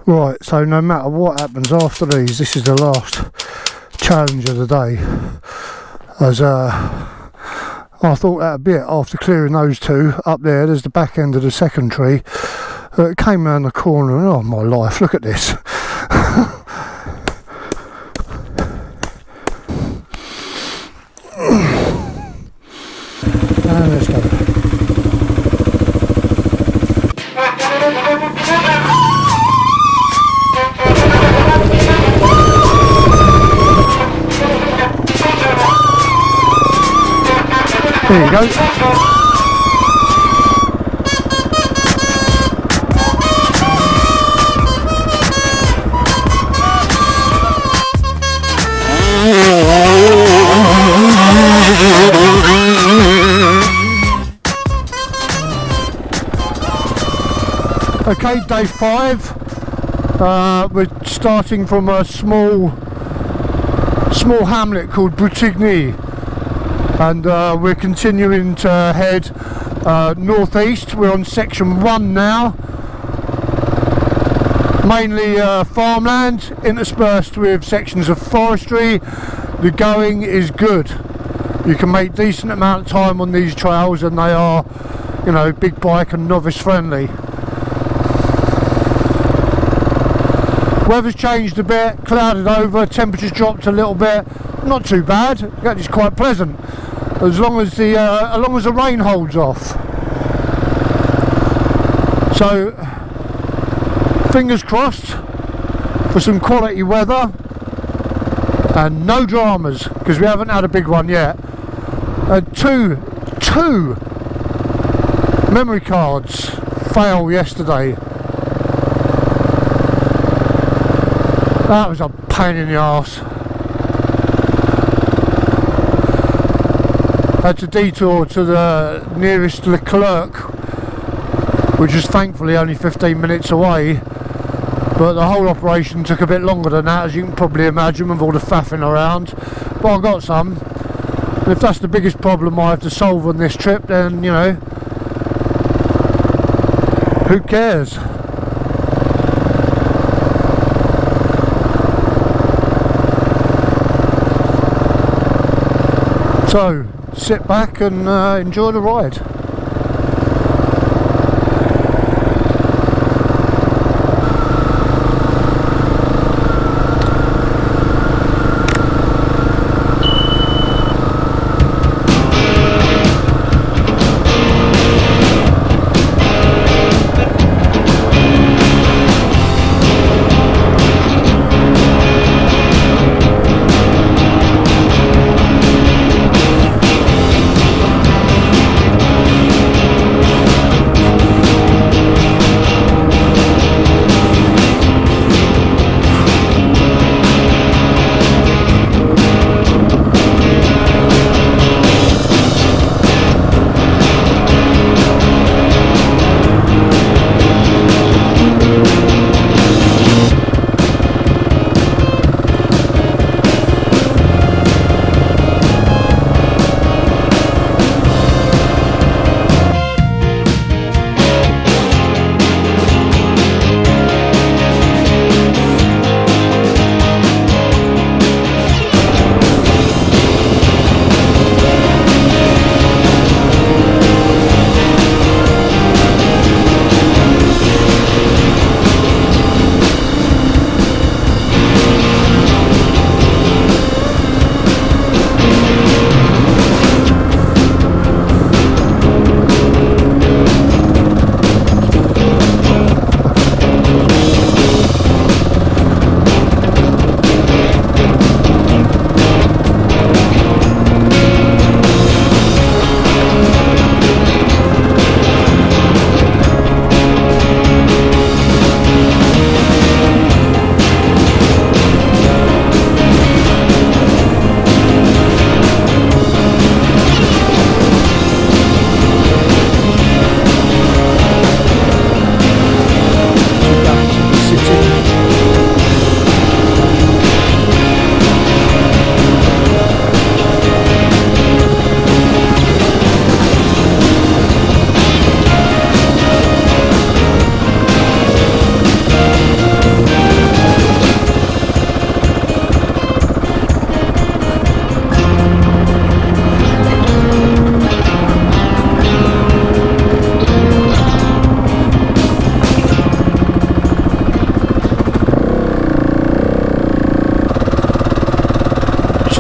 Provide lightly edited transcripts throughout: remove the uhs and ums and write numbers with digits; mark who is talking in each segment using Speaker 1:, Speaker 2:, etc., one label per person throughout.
Speaker 1: Right, so no matter what happens after these, this is the last challenge of the day. As I thought that a bit after clearing those two up there. There's the back end of the second tree. It came around the corner and oh my life, look at this. And let's go. There you go. Okay, day 5. We're starting from a small hamlet called Magny, and we're continuing to head northeast. We're on section 1 now, mainly farmland interspersed with sections of forestry. The going is good. You can make decent amount of time on these trails, and they are, you know, big bike and novice friendly. Weather's changed a bit, clouded over, temperatures dropped a little bit. Not too bad. It's quite pleasant, as long as the rain holds off. So fingers crossed for some quality weather and no dramas, because we haven't had a big one yet. Two memory cards fail yesterday. That was a pain in the arse. Had to detour to the nearest Leclerc, which is thankfully only 15 minutes away, but the whole operation took a bit longer than that, as you can probably imagine, with all the faffing around. But I got some, and if that's the biggest problem I have to solve on this trip, then, you know, who cares? So, sit back and enjoy the ride.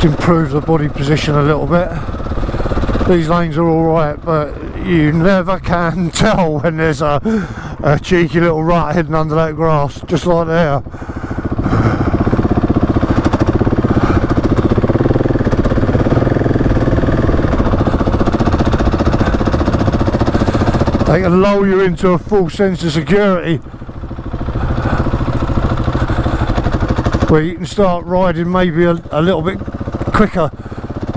Speaker 1: just improve the body position a little bit. These lanes are alright, but you never can tell when there's a cheeky little rut hidden under that grass, just like there. They can lull you into a false sense of security, where you can start riding maybe a little bit quicker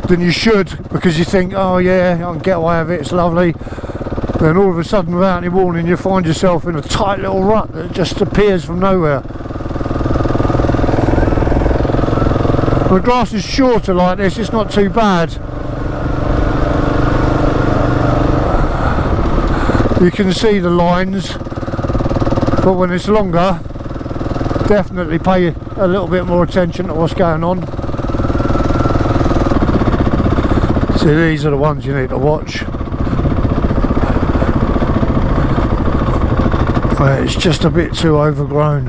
Speaker 1: than you should, because you think, oh yeah, I can get away with it, it's lovely. Then all of a sudden, without any warning, you find yourself in a tight little rut that just appears from nowhere. When the grass is shorter like this, it's not too bad. You can see the lines, but when it's longer, definitely pay a little bit more attention to what's going on. See, these are the ones you need to watch. It's just a bit too overgrown.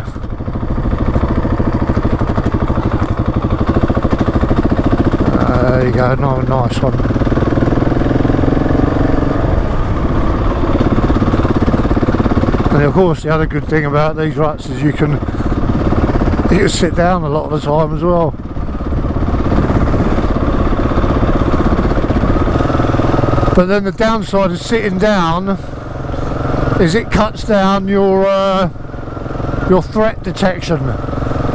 Speaker 1: There you go, nice one. And of course the other good thing about these ruts is you can sit down a lot of the time as well. But then the downside of sitting down is it cuts down your threat detection.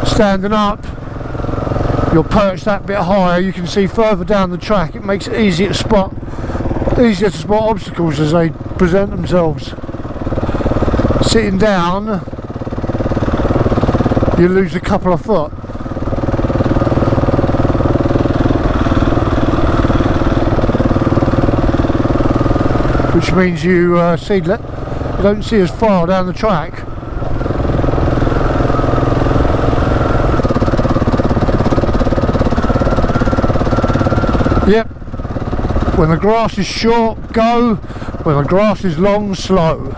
Speaker 1: Standing up, you're perched that bit higher, you can see further down the track. It makes it easier to spot obstacles as they present themselves. Sitting down, you lose a couple of foot. Which means you don't see as far down the track. Yep. When the grass is short, go. When the grass is long, slow.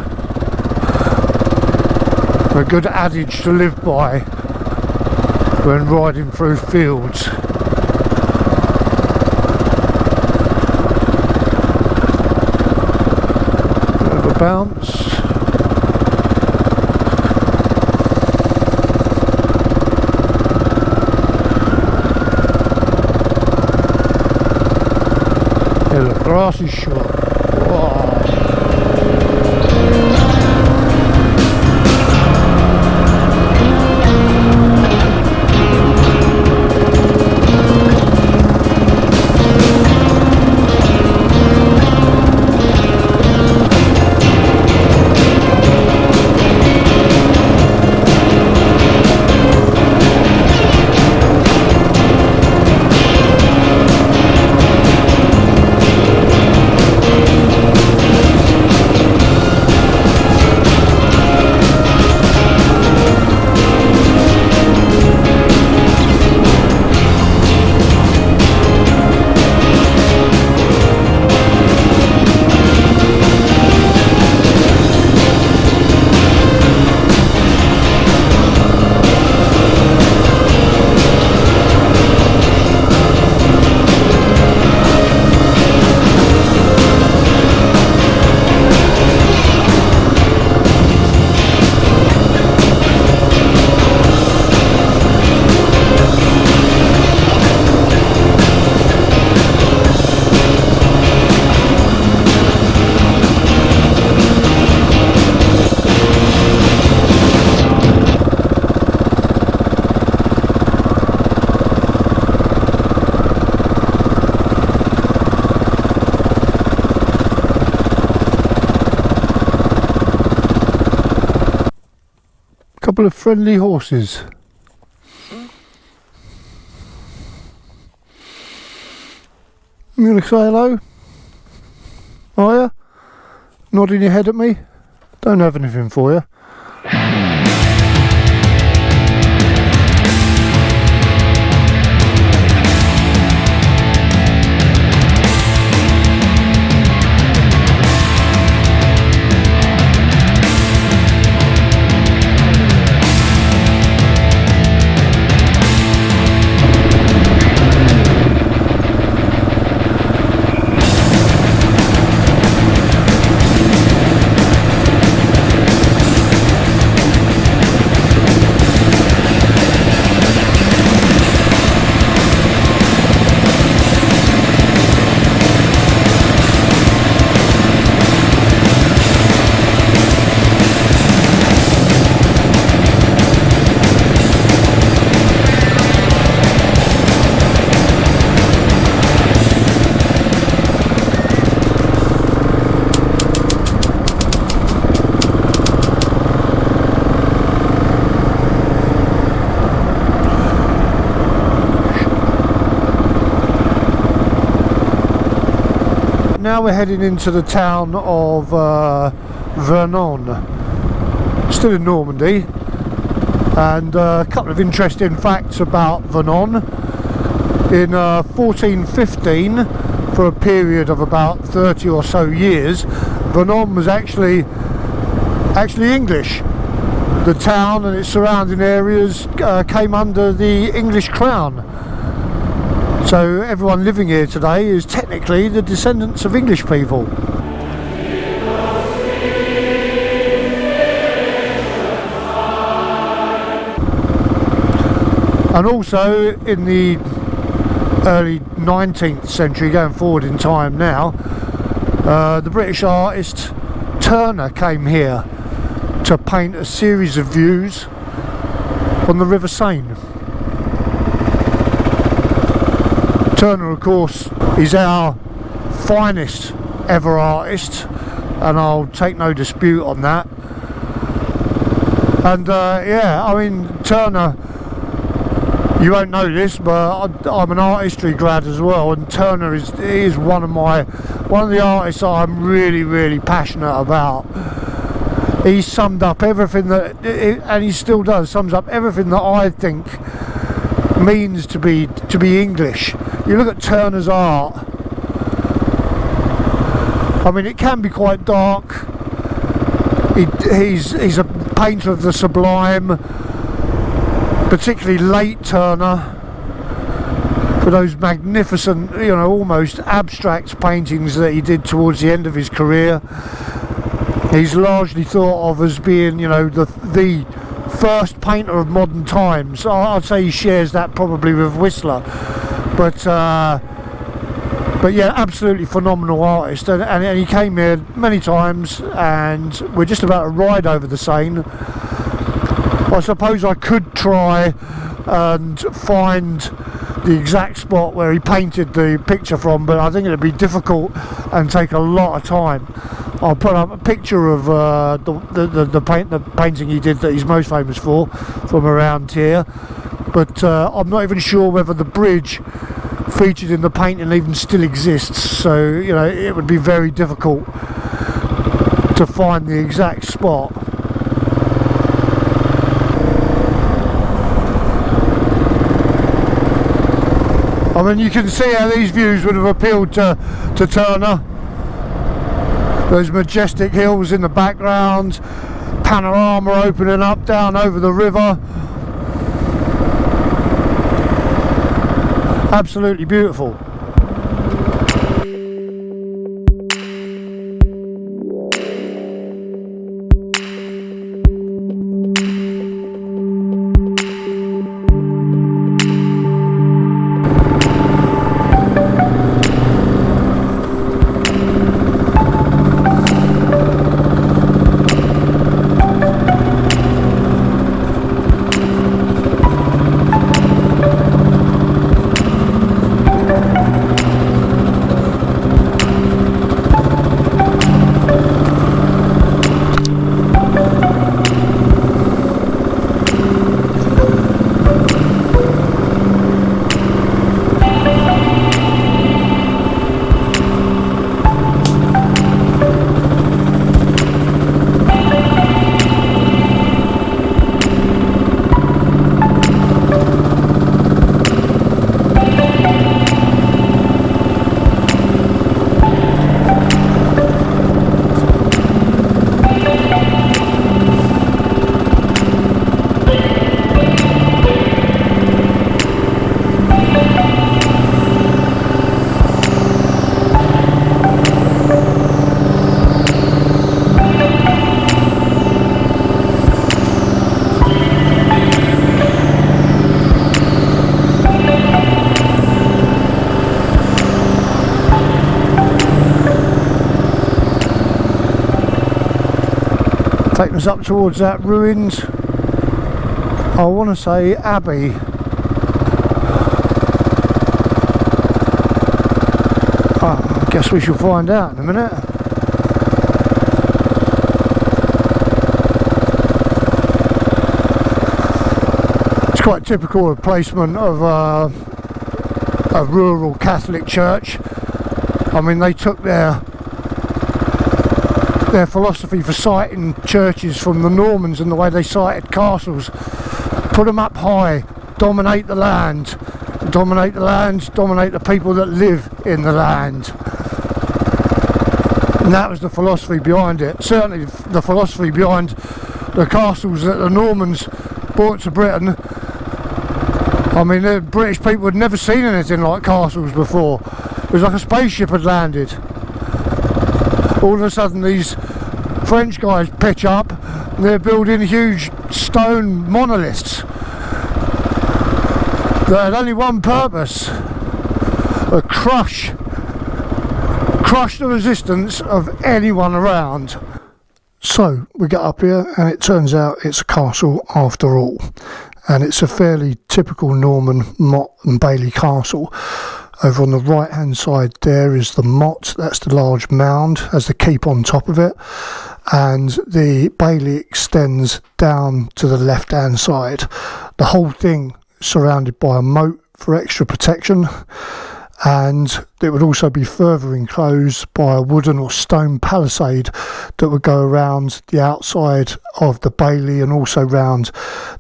Speaker 1: A good adage to live by when riding through fields. Bit of a bounce. Yeah, look, grass is short. Whoa. Couple of friendly horses. You gonna say hello? Are you? Nodding your head at me? Don't have anything for you. now we're heading into the town of Vernon, still in Normandy, and a couple of interesting facts about Vernon. In 1415, for a period of about 30 or so years, Vernon was actually English. The town and its surrounding areas came under the English crown. So everyone living here today is technically the descendants of English people. And also in the early 19th century, going forward in time now, the British artist Turner came here to paint a series of views on the River Seine. Turner, of course, is our finest ever artist, and I'll take no dispute on that. And yeah, I mean, Turner, you won't know this, but I'm an art history grad as well, and Turner is one of the artists that I'm really passionate about. He summed up everything that, and he still does, sums up everything that I think means to be English. You look at Turner's art, I mean, it can be quite dark. He's a painter of the sublime, particularly late Turner, for those magnificent, you know, almost abstract paintings that he did towards the end of his career. He's largely thought of as being, you know, the first painter of modern times. I'd say he shares that probably with Whistler, but yeah, absolutely phenomenal artist. And he came here many times, and we're just about to ride over the Seine. I suppose I could try and find the exact spot where he painted the picture from, but I think it'd be difficult and take a lot of time. I'll put up a picture of the painting he did that he's most famous for from around here, but I'm not even sure whether the bridge featured in the painting even still exists, so you know, it would be very difficult to find the exact spot. I mean, you can see how these views would have appealed to Turner. Those majestic hills in the background, panorama opening up down over the river. Absolutely beautiful. Taking us up towards that ruined, I want to say, abbey. I guess we shall find out in a minute. It's quite typical of placement of a rural Catholic church. I mean, they took their philosophy for siting churches from the Normans and the way they sited castles. Put them up high, dominate the land, dominate the people that live in the land. And that was the philosophy behind it. Certainly the philosophy behind the castles that the Normans brought to Britain. I mean, the British people had never seen anything like castles before. It was like a spaceship had landed. All of a sudden these French guys pitch up and they're building huge stone monoliths that had only one purpose: to crush the resistance of anyone around. So we get up here and it turns out it's a castle after all, and it's a fairly typical Norman motte and bailey castle. Over on the right hand side there is the motte, that's the large mound, has the keep on top of it, and the bailey extends down to the left hand side. The whole thing surrounded by a moat for extra protection, and it would also be further enclosed by a wooden or stone palisade that would go around the outside of the bailey and also round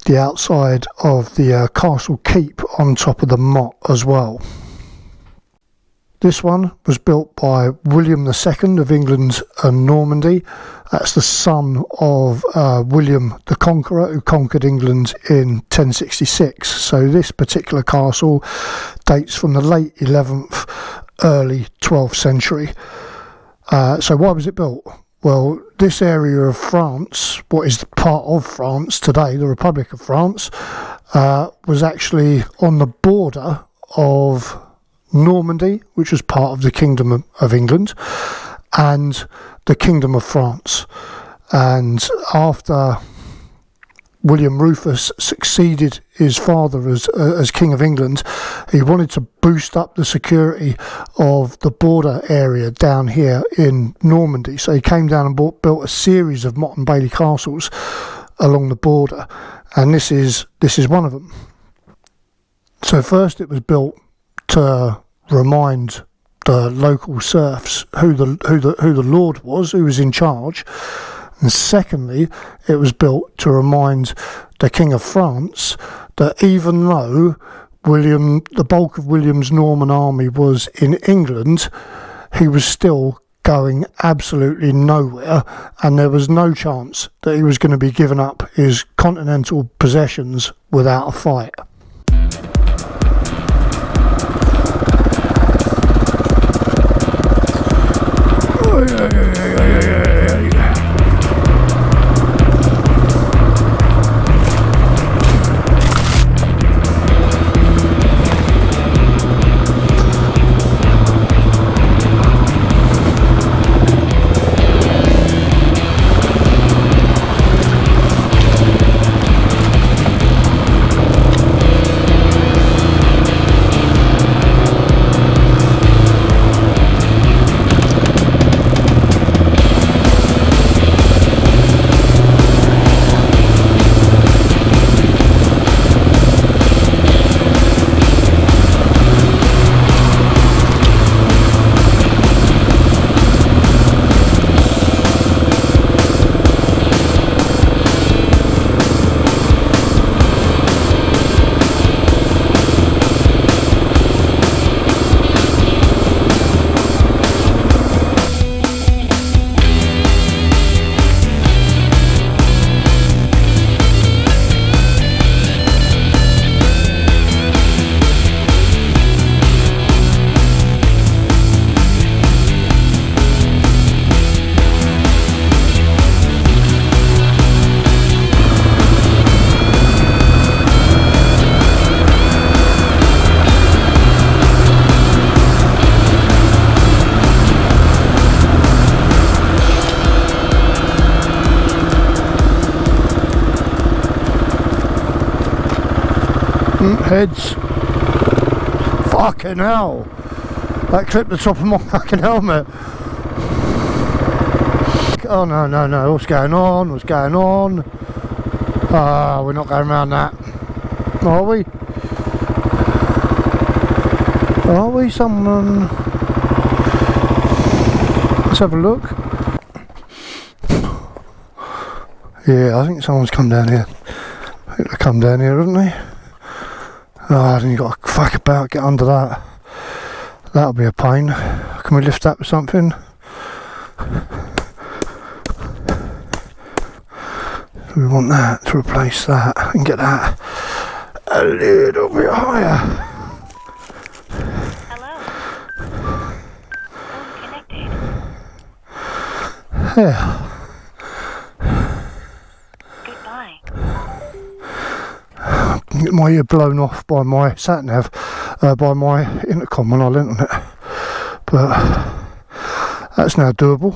Speaker 1: the outside of the castle keep on top of the motte as well. This one was built by William II of England and Normandy. That's the son of William the Conqueror, who conquered England in 1066. So this particular castle dates from the late 11th, early 12th century. So why was it built? Well, this area of France, what is part of France today, the Republic of France, was actually on the border of Normandy, which was part of the Kingdom of England, and the Kingdom of France. And after William Rufus succeeded his father as King of England, he wanted to boost up the security of the border area down here in Normandy. So he came down and built a series of motte and bailey castles along the border, and this is one of them. So first it was built to remind the local serfs who the lord was, who was in charge, and secondly it was built to remind the King of France that even though the bulk of William's Norman army was in England, he was still going absolutely nowhere, and there was no chance that he was going to be giving up his continental possessions without a fight. Heads. Fucking hell. That clipped the top of my fucking helmet. Oh no. What's going on? We're not going around that. Are we? have a look. Yeah, I think someone's come down here. I think they've come down here, haven't they? Oh, then you got to fuck about, get under that. That'll be a pain. Can we lift that with something? We want that to replace that and get that a little bit higher.
Speaker 2: Hello. Phone connected.
Speaker 1: Yeah.
Speaker 2: Goodbye.
Speaker 1: I can get my ear blown off by my sat nav, by my intercom when I leant on it. But that's now doable.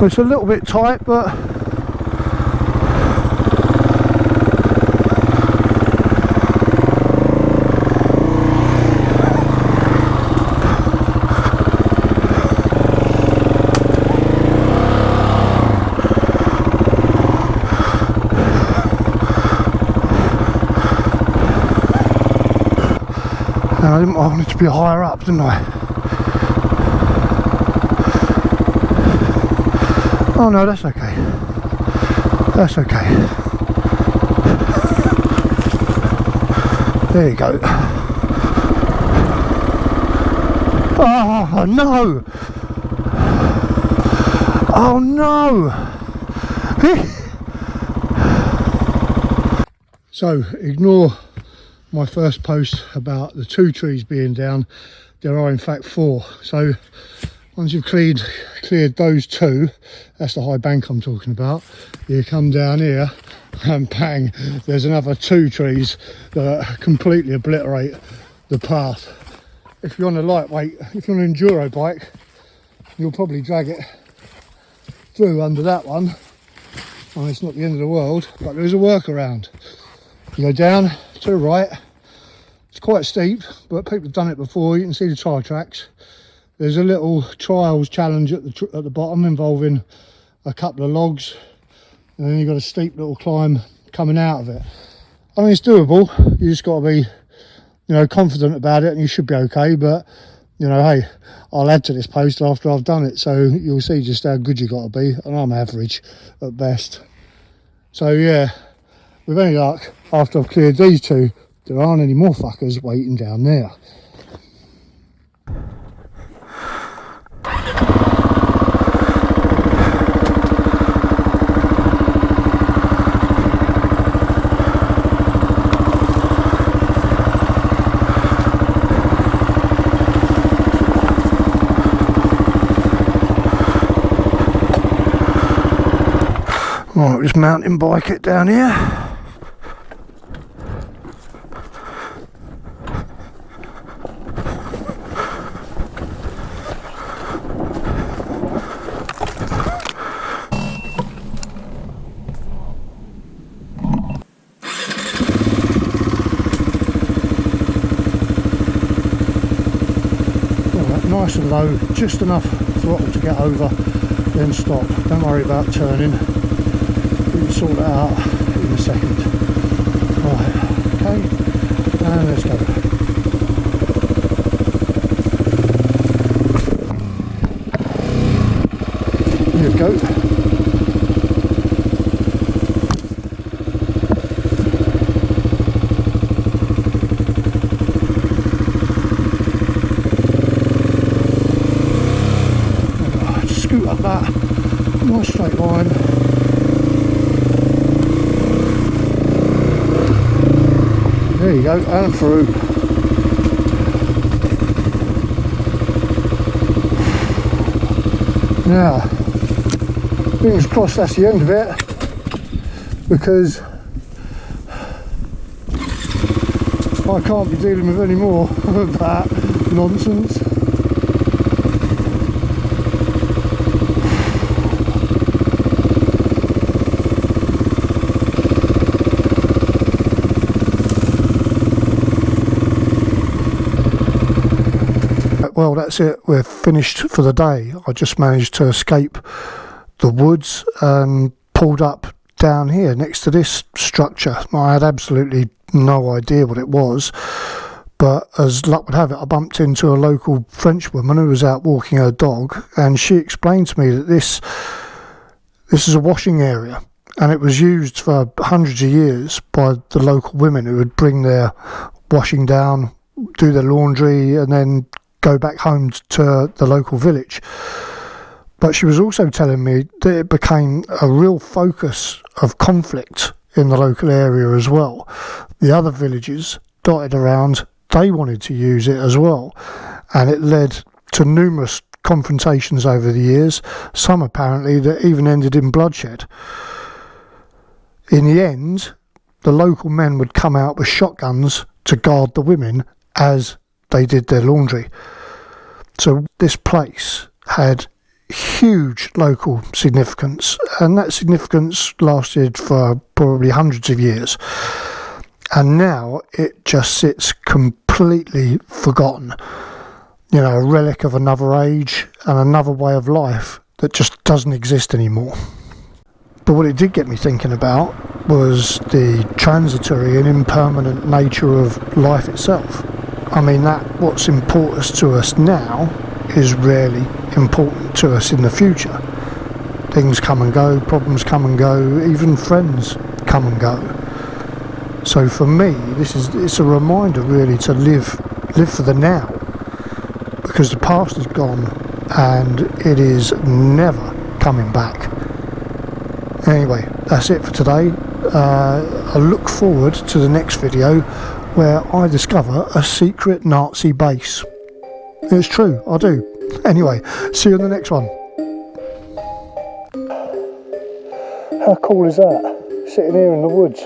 Speaker 1: It's a little bit tight, but I wanted to be higher up, didn't I? Oh no, that's okay. That's okay. There you go. Oh no! Oh no! So, ignore my first post about the 2 trees being down. There are in fact 4. So once you've cleared those 2, that's the high bank I'm talking about, you come down here and bang, there's another 2 trees that completely obliterate the path. If you're on a lightweight, if you're on an enduro bike, you'll probably drag it through under that one. Well, it's not the end of the world, but there is a workaround. You go down to the right. It's quite steep, but people have done it before. You can see the tyre tracks. There's a little trials challenge at the bottom involving a couple of logs, and then you've got a steep little climb coming out of it. I mean, it's doable. You just got to be, you know, confident about it, and you should be okay. But you know, hey, I'll add to this post after I've done it, so you'll see just how good you got to be. And I'm average at best. So yeah, with any luck, after I've cleared these 2, there aren't any more fuckers waiting down there. Right, just mountain bike it down here. Nice and low, just enough throttle to get over, then stop. Don't worry about turning. We can sort that out in a second. Right, okay, and let's go. Here we go. Scoot up that nice straight line. There you go, and through. Now, fingers crossed that's the end of it, because I can't be dealing with any more of that nonsense. well, that's it, we're finished for the day. I just managed to escape the woods and pulled up down here next to this structure. I had absolutely no idea what it was, but as luck would have it, I bumped into a local French woman who was out walking her dog, and she explained to me that this is a washing area, and it was used for hundreds of years by the local women who would bring their washing down, do their laundry, and then go back home to the local village. But she was also telling me that it became a real focus of conflict in the local area as well. The other villages dotted around, they wanted to use it as well, and it led to numerous confrontations over the years, some apparently that even ended in bloodshed. In the end, the local men would come out with shotguns to guard the women as they did their laundry. So this place had huge local significance, and that significance lasted for probably hundreds of years, and now it just sits completely forgotten, you know, a relic of another age and another way of life that just doesn't exist anymore. But what it did get me thinking about was the transitory and impermanent nature of life itself. I mean, that what's important to us now is rarely important to us in the future. Things come and go, problems come and go, even friends come and go. So for me, it's a reminder really to live for the now, because the past is gone and it is never coming back. Anyway, that's it for today. I look forward to the next video where I discover a secret Nazi base. It's true, I do. Anyway, see you on the next one. How cool is that? Sitting here in the woods.